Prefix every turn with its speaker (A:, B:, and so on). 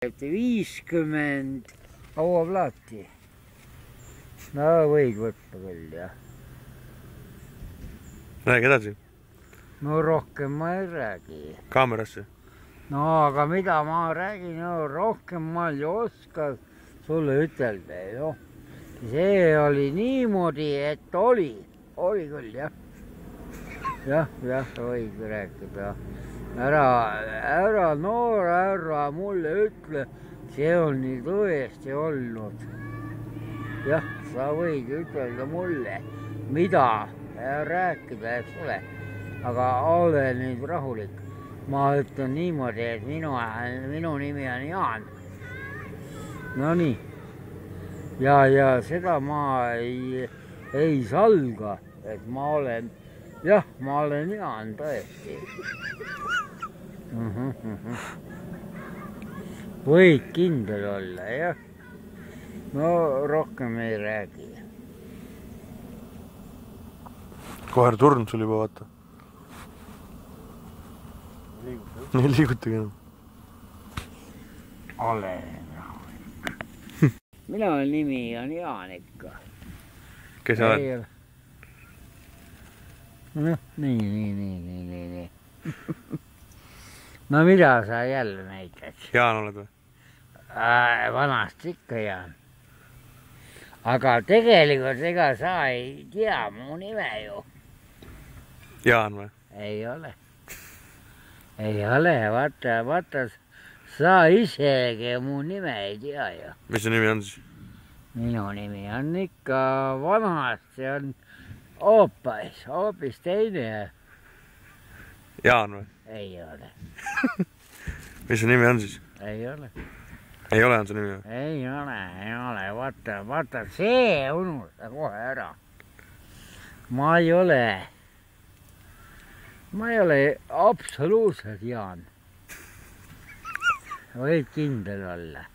A: 50 hauaplaati. No võid võtta küll, jah.
B: Räägi edasi.
A: No rohkem ma ei räägi.
B: Kaamerasse.
A: No aga mida ma räägin, no rohkem ma ei oska sulle ütelda, noh. See oli niimoodi, et oli küll, jah. Jah, võid rääkida. Ära noor härra mulle ütle, see on nii tõesti olnud. Jah, sa võid ütelda mulle, mida rääkida, eks ole. Aga ole nüüd rahulik. Ma ütlen niimoodi, et minu nimi on Jaan. No nii. Ja seda ma ei salga, et ma olen Jaan tõesti. Võid kindel olla, jah. No rohkem ei räägi.
B: Koher turn sul juba, vaata. Ei liigutagi enam.
A: Ole rahulik. Minu nimi on Jaan ikka.
B: Kes sa oled?
A: Noh, nii. No mida sa jälle näitad?
B: Jaan oled või?
A: Vanast ikka Jaan. Aga tegelikult ega sa ei tea mu nime ju.
B: Jaan või?
A: Ei ole. Vaata, sa isegi mu nime ei tea ju.
B: Mis su nimi on siis?
A: Minu nimi on ikka vanast, see on hoopis teine.
B: Jaan või?
A: Ei ole.
B: Mis su nimi on siis?
A: Ei ole.
B: Ei ole on su nimi või?
A: Ei ole. Vaata, see unusta kohe ära. Ma ei ole absoluutselt Jaan. Võid kindel olla.